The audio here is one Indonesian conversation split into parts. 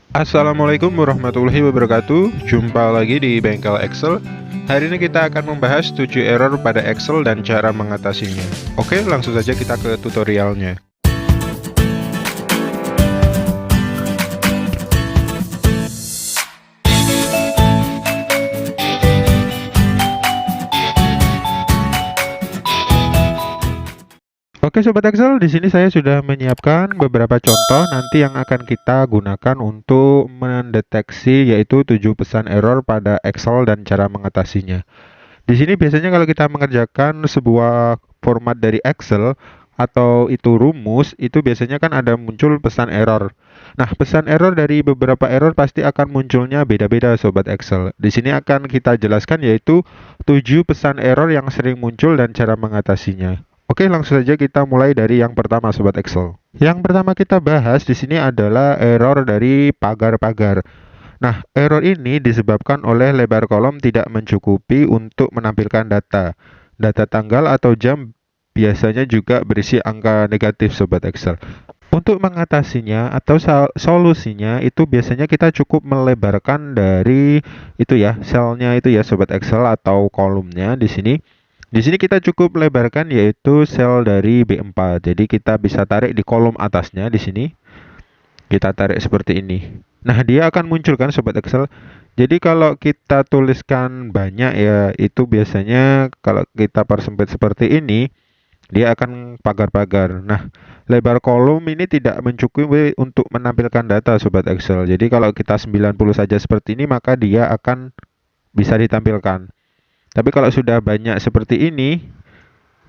Assalamualaikum warahmatullahi wabarakatuh. Jumpa lagi di Bengkel Excel. Hari ini kita akan membahas 7 error pada Excel dan cara mengatasinya. Oke, langsung saja kita ke tutorialnya. Oke Sobat Excel, di sini saya sudah menyiapkan beberapa contoh nanti yang akan kita gunakan untuk mendeteksi yaitu 7 pesan error pada Excel dan cara mengatasinya. Di sini biasanya kalau kita mengerjakan sebuah format dari Excel atau itu rumus, itu biasanya kan ada muncul pesan error. Nah, pesan error dari beberapa error pasti akan munculnya beda-beda Sobat Excel. Di sini akan kita jelaskan yaitu 7 pesan error yang sering muncul dan cara mengatasinya. Oke, langsung saja kita mulai dari yang pertama Sobat Excel. Yang pertama kita bahas di sini adalah error dari pagar-pagar. Nah, error ini disebabkan oleh lebar kolom tidak mencukupi untuk menampilkan data. Data tanggal atau jam biasanya juga berisi angka negatif Sobat Excel. Untuk mengatasinya atau solusinya itu biasanya kita cukup melebarkan dari itu ya, selnya itu ya Sobat Excel atau kolomnya di sini. Di sini kita cukup lebarkan yaitu sel dari B4. Jadi kita bisa tarik di kolom atasnya di sini. Kita tarik seperti ini. Nah, dia akan muncul kan Sobat Excel. Jadi kalau kita tuliskan banyak ya, itu biasanya kalau kita persempit seperti ini, dia akan pagar-pagar. Nah, lebar kolom ini tidak mencukupi untuk menampilkan data Sobat Excel. Jadi kalau kita 90 saja seperti ini, maka dia akan bisa ditampilkan. Tapi kalau sudah banyak seperti ini,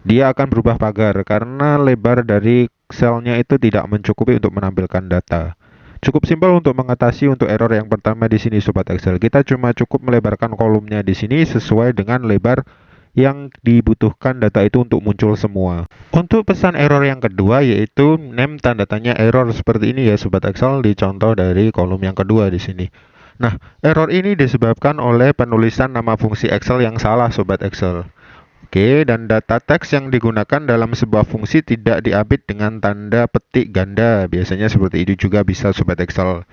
dia akan berubah pagar karena lebar dari selnya itu tidak mencukupi untuk menampilkan data. Cukup simpel untuk mengatasi untuk error yang pertama di sini Sobat Excel. Kita cuma cukup melebarkan kolomnya di sini sesuai dengan lebar yang dibutuhkan data itu untuk muncul semua. Untuk pesan error yang kedua yaitu name tanda tanya error seperti ini ya Sobat Excel, dicontoh dari kolom yang kedua di sini. Nah, error ini disebabkan oleh penulisan nama fungsi Excel yang salah Sobat Excel. Oke, dan data teks yang digunakan dalam sebuah fungsi tidak diapit dengan tanda petik ganda. Biasanya seperti itu juga bisa Sobat Excel.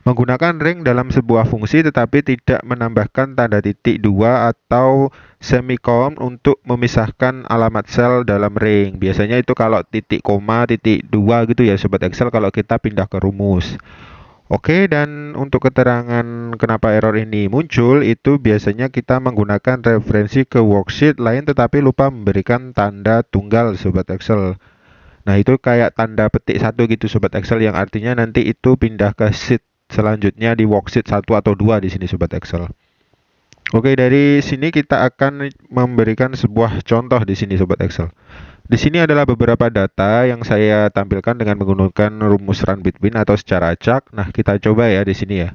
Menggunakan ring dalam sebuah fungsi tetapi tidak menambahkan tanda titik dua atau semikolon untuk memisahkan alamat sel dalam ring. Biasanya itu kalau titik koma, titik dua gitu ya Sobat Excel kalau kita pindah ke rumus. Oke, dan untuk keterangan kenapa error ini muncul, itu biasanya kita menggunakan referensi ke worksheet lain tetapi lupa memberikan tanda tunggal Sobat Excel. Nah, itu kayak tanda petik satu gitu Sobat Excel yang artinya nanti itu pindah ke sheet selanjutnya di worksheet 1 atau 2 di sini Sobat Excel. Oke, dari sini kita akan memberikan sebuah contoh di sini Sobat Excel. Di sini adalah beberapa data yang saya tampilkan dengan menggunakan rumus run between atau secara acak. Nah, kita coba ya di sini ya.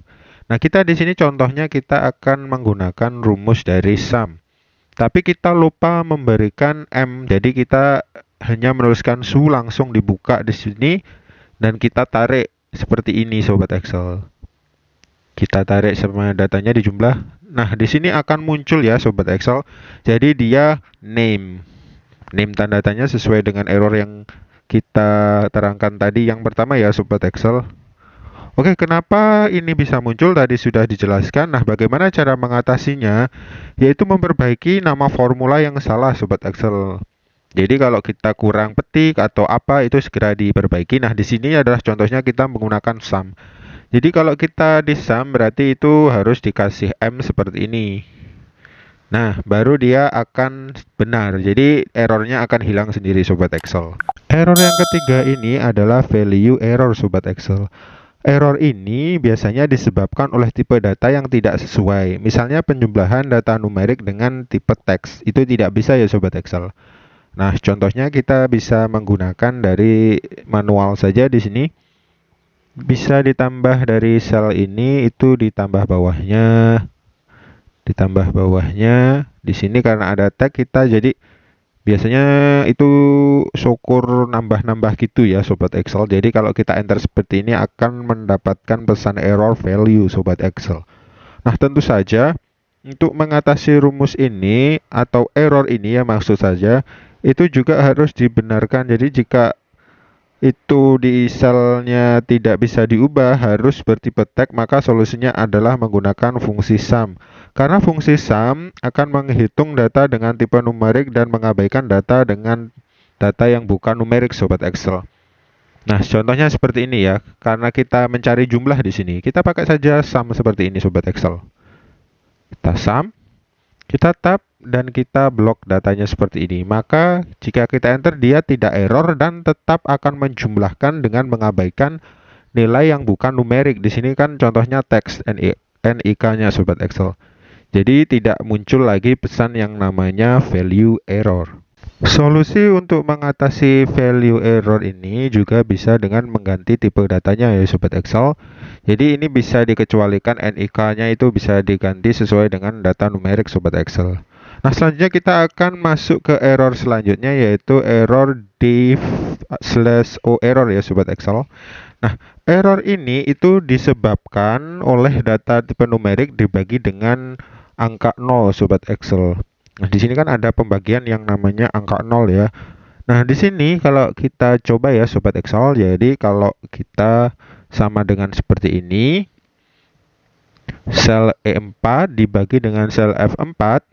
Nah, kita di sini contohnya kita akan menggunakan rumus dari sum. Tapi kita lupa memberikan M. Jadi kita hanya menuliskan su langsung dibuka di sini dan kita tarik seperti ini Sobat Excel. Kita tarik semua datanya di jumlah. Nah, di sini akan muncul ya Sobat Excel. Jadi dia name. Name tanda tanya sesuai dengan error yang kita terangkan tadi yang pertama ya Sobat Excel. Oke, kenapa ini bisa muncul tadi sudah dijelaskan. Nah, bagaimana cara mengatasinya? Yaitu memperbaiki nama formula yang salah Sobat Excel. Jadi kalau kita kurang petik atau apa itu segera diperbaiki. Nah, di sini adalah contohnya kita menggunakan sum. Jadi kalau kita di sum berarti itu harus dikasih M seperti ini. Nah, baru dia akan benar. Jadi errornya akan hilang sendiri Sobat Excel. Error yang ketiga ini adalah value error Sobat Excel. Error ini biasanya disebabkan oleh tipe data yang tidak sesuai. Misalnya penjumlahan data numerik dengan tipe teks. Itu tidak bisa ya Sobat Excel. Nah, contohnya kita bisa menggunakan dari manual saja di sini. Bisa ditambah dari sel ini itu ditambah bawahnya di sini karena ada tag kita jadi biasanya itu syukur nambah-nambah gitu ya Sobat Excel. Jadi kalau kita enter seperti ini akan mendapatkan pesan error value Sobat Excel. Nah, tentu saja untuk mengatasi rumus ini atau error ini ya maksud saja itu juga harus dibenarkan. Jadi jika itu di selnya tidak bisa diubah, harus bertipe tag, maka solusinya adalah menggunakan fungsi sum. Karena fungsi sum akan menghitung data dengan tipe numerik dan mengabaikan data dengan data yang bukan numerik, Sobat Excel. Nah, contohnya seperti ini ya. Karena kita mencari jumlah di sini, kita pakai saja sum seperti ini, Sobat Excel. Kita sum, kita tab, dan kita blok datanya seperti ini. Maka jika kita enter, dia tidak error dan tetap akan menjumlahkan dengan mengabaikan nilai yang bukan numerik. Di sini kan contohnya teks NIK-nya, Sobat Excel. Jadi tidak muncul lagi pesan yang namanya value error. Solusi untuk mengatasi value error ini juga bisa dengan mengganti tipe datanya ya, Sobat Excel. Jadi ini bisa dikecualikan, NIK-nya itu bisa diganti sesuai dengan data numerik, Sobat Excel. Nah, selanjutnya kita akan masuk ke error selanjutnya, yaitu error div/o error ya, Sobat Excel. Nah, error ini itu disebabkan oleh data tipe numerik dibagi dengan angka 0, Sobat Excel. Nah, di sini kan ada pembagian yang namanya angka 0 ya. Nah, di sini kalau kita coba ya, Sobat Excel, jadi kalau kita sama dengan seperti ini, sel E4 dibagi dengan sel F4,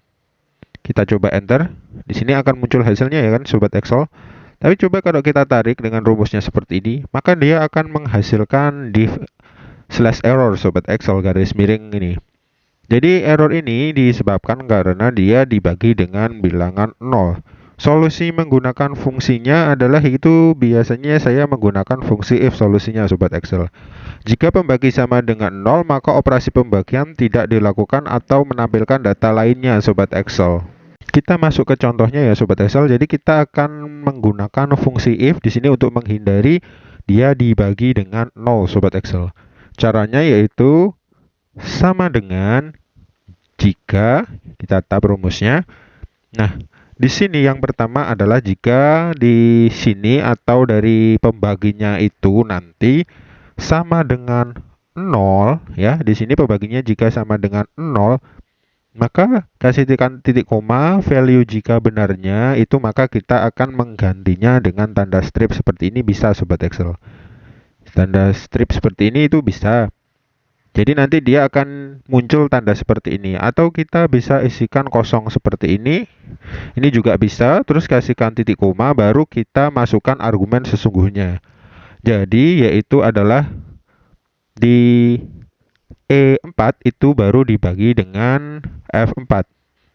kita coba enter. Di sini akan muncul hasilnya ya kan, Sobat Excel. Tapi coba kalau kita tarik dengan rumusnya seperti ini, maka dia akan menghasilkan div/error, Sobat Excel, garis miring ini. Jadi error ini disebabkan karena dia dibagi dengan bilangan 0. Solusi menggunakan fungsinya adalah itu biasanya saya menggunakan fungsi if solusinya, Sobat Excel. Jika pembagi sama dengan 0, maka operasi pembagian tidak dilakukan atau menampilkan data lainnya, Sobat Excel. Kita masuk ke contohnya ya, Sobat Excel. Jadi kita akan menggunakan fungsi if di sini untuk menghindari dia dibagi dengan 0, Sobat Excel. Caranya yaitu sama dengan jika kita tab rumusnya. Nah, di sini yang pertama adalah jika di sini atau dari pembaginya itu nanti sama dengan 0 ya. Di sini pembaginya jika sama dengan 0, maka kasih titik koma, value jika benarnya itu maka kita akan menggantinya dengan tanda strip seperti ini, bisa, Sobat Excel. Tanda strip seperti ini itu bisa. Jadi nanti dia akan muncul tanda seperti ini, atau kita bisa isikan kosong seperti ini. Ini juga bisa, terus kasihkan titik koma, baru kita masukkan argumen sesungguhnya. Jadi yaitu adalah di E4 itu baru dibagi dengan F4.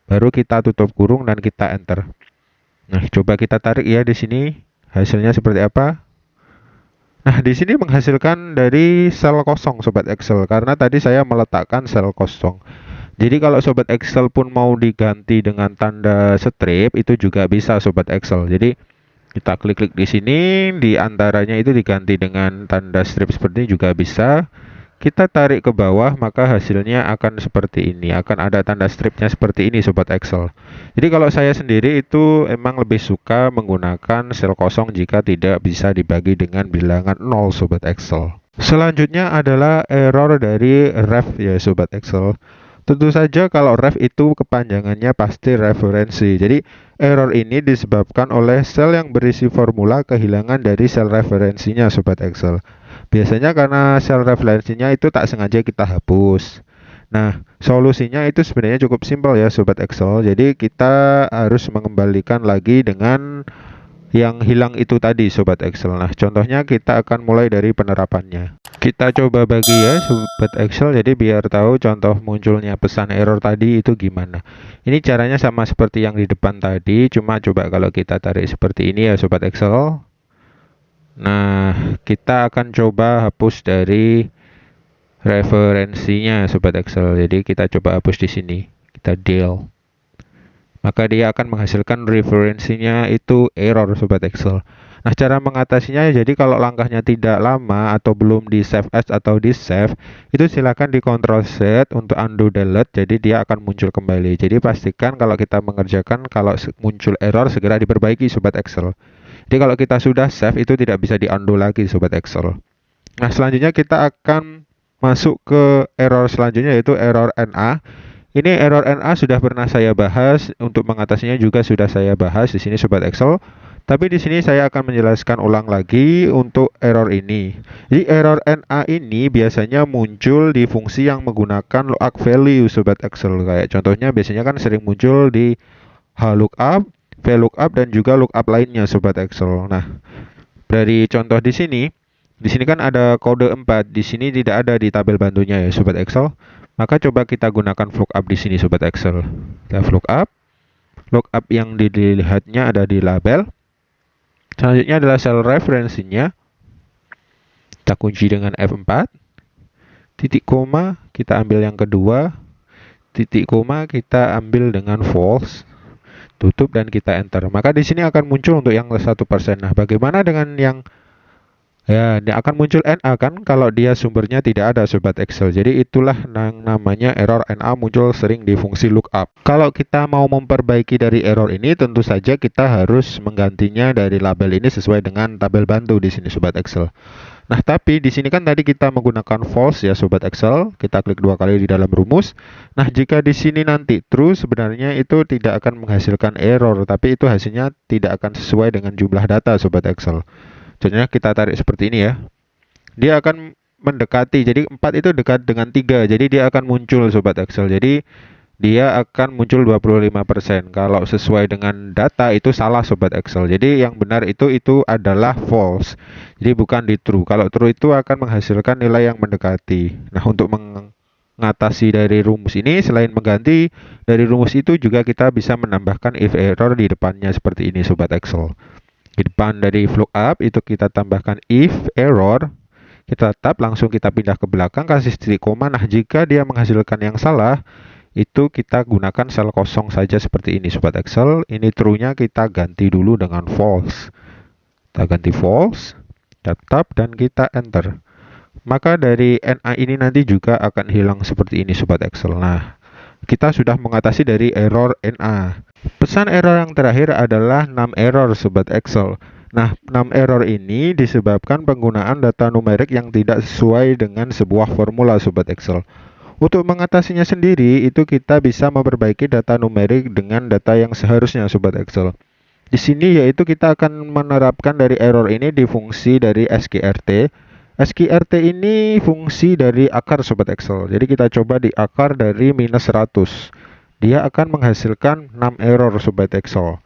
Baru kita tutup kurung dan kita enter. Nah, coba kita tarik ya di sini. Hasilnya seperti apa? Nah, di sini menghasilkan dari sel kosong, Sobat Excel, karena tadi saya meletakkan sel kosong. Jadi kalau Sobat Excel pun mau diganti dengan tanda strip itu juga bisa, Sobat Excel. Jadi kita klik-klik di sini, di antaranya itu diganti dengan tanda strip seperti ini juga bisa. Kita tarik ke bawah, maka hasilnya akan seperti ini. Akan ada tanda stripnya seperti ini, Sobat Excel. Jadi kalau saya sendiri itu emang lebih suka menggunakan sel kosong jika tidak bisa dibagi dengan bilangan 0, Sobat Excel. Selanjutnya adalah error dari ref ya, Sobat Excel. Tentu saja kalau ref itu kepanjangannya pasti referensi. Jadi error ini disebabkan oleh sel yang berisi formula kehilangan dari sel referensinya, Sobat Excel. Biasanya karena sel referensinya itu tak sengaja kita hapus. Nah, solusinya itu sebenarnya cukup simpel ya, Sobat Excel. Jadi kita harus mengembalikan lagi dengan yang hilang itu tadi, Sobat Excel. Nah, contohnya kita akan mulai dari penerapannya. Kita coba bagi ya, Sobat Excel, jadi biar tahu contoh munculnya pesan error tadi itu gimana. Ini caranya sama seperti yang di depan tadi, cuma coba kalau kita tarik seperti ini ya, Sobat Excel. Nah, kita akan coba hapus dari referensinya, Sobat Excel. Jadi kita coba hapus di sini. Kita del. Maka dia akan menghasilkan referensinya itu error, Sobat Excel. Nah, cara mengatasinya jadi kalau langkahnya tidak lama atau belum di save as atau di save, itu silakan di Ctrl Z untuk undo delete, jadi dia akan muncul kembali. Jadi pastikan kalau kita mengerjakan kalau muncul error segera diperbaiki, Sobat Excel. Jadi kalau kita sudah save itu tidak bisa di undo lagi, Sobat Excel. Nah, selanjutnya kita akan masuk ke error selanjutnya, yaitu error NA. Ini error NA sudah pernah saya bahas, untuk mengatasinya juga sudah saya bahas di sini, Sobat Excel. Tapi di sini saya akan menjelaskan ulang lagi untuk error ini. Jadi error NA ini biasanya muncul di fungsi yang menggunakan lookup value sobat Excel. Kayak contohnya biasanya kan sering muncul di HLOOKUP, VLOOKUP dan juga lookup lainnya sobat Excel. Nah, dari contoh di sini kan ada kode 4. Di sini tidak ada di tabel bantunya ya sobat Excel. Maka coba kita gunakan VLOOKUP di sini sobat Excel. Kita VLOOKUP. Lookup yang dilihatnya ada di label. Selanjutnya adalah sel referensinya. Kita kunci dengan F4. Titik koma kita ambil yang kedua. Titik koma kita ambil dengan false. Tutup dan kita enter. Maka di sini akan muncul untuk yang 1%. Nah, bagaimana dengan yang dia akan muncul NA kan kalau dia sumbernya tidak ada sobat Excel. Jadi itulah yang namanya error NA muncul sering di fungsi lookup. Kalau kita mau memperbaiki dari error ini, tentu saja kita harus menggantinya dari label ini sesuai dengan tabel bantu di sini sobat Excel. Nah, tapi di sini kan tadi kita menggunakan false ya sobat Excel. Kita klik 2 kali di dalam rumus. Nah, jika di sini nanti true, sebenarnya itu tidak akan menghasilkan error, tapi itu hasilnya tidak akan sesuai dengan jumlah data sobat Excel. Contohnya kita tarik seperti ini ya. Dia akan mendekati. Jadi 4 itu dekat dengan 3. Jadi dia akan muncul sobat Excel. Jadi dia akan muncul 25%. Kalau sesuai dengan data itu salah sobat Excel. Jadi yang benar itu adalah false. Jadi bukan di true. Kalau true itu akan menghasilkan nilai yang mendekati. Nah, untuk mengatasi dari rumus ini, selain mengganti dari rumus itu juga kita bisa menambahkan if error di depannya seperti ini sobat Excel. Di depan dari VLOOKUP itu kita tambahkan if error, kita tab langsung kita pindah ke belakang kasih titik koma. Nah, jika dia menghasilkan yang salah, itu kita gunakan sel kosong saja seperti ini sobat Excel. Ini true-nya kita ganti dulu dengan false. Kita ganti false, kita tab dan kita enter. Maka dari NA ini nanti juga akan hilang seperti ini sobat Excel. Nah, kita sudah mengatasi dari error NA. Pesan error yang terakhir adalah num error sobat Excel. Nah, num error ini disebabkan penggunaan data numerik yang tidak sesuai dengan sebuah formula sobat Excel. Untuk mengatasinya sendiri, itu kita bisa memperbaiki data numerik dengan data yang seharusnya sobat Excel. Di sini yaitu kita akan menerapkan dari error ini di fungsi dari SQRT. SQRT ini fungsi dari akar sobat Excel. Jadi kita coba di akar dari minus 100. Dia akan menghasilkan 6 error sobat Excel.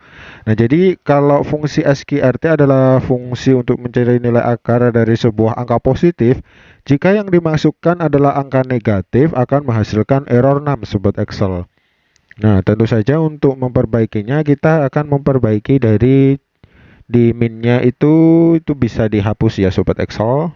Nah, jadi kalau fungsi SQRT adalah fungsi untuk mencari nilai akar dari sebuah angka positif, jika yang dimasukkan adalah angka negatif akan menghasilkan error 6 sobat Excel. Nah, tentu saja untuk memperbaikinya kita akan memperbaiki dari di minnya itu bisa dihapus ya sobat Excel.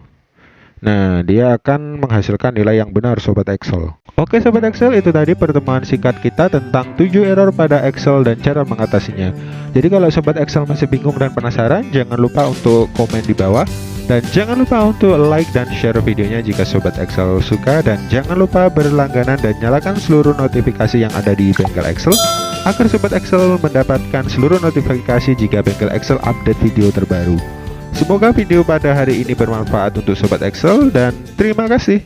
Nah, dia akan menghasilkan nilai yang benar sobat Excel. Oke sobat Excel, itu tadi pertemuan singkat kita tentang 7 error pada Excel dan cara mengatasinya. Jadi kalau sobat Excel masih bingung dan penasaran, jangan lupa untuk komen di bawah. Dan jangan lupa untuk like dan share videonya jika sobat Excel suka. Dan jangan lupa berlangganan dan nyalakan seluruh notifikasi yang ada di bengkel Excel, agar sobat Excel mendapatkan seluruh notifikasi jika bengkel Excel update video terbaru. Semoga video pada hari ini bermanfaat untuk sobat Excel dan terima kasih.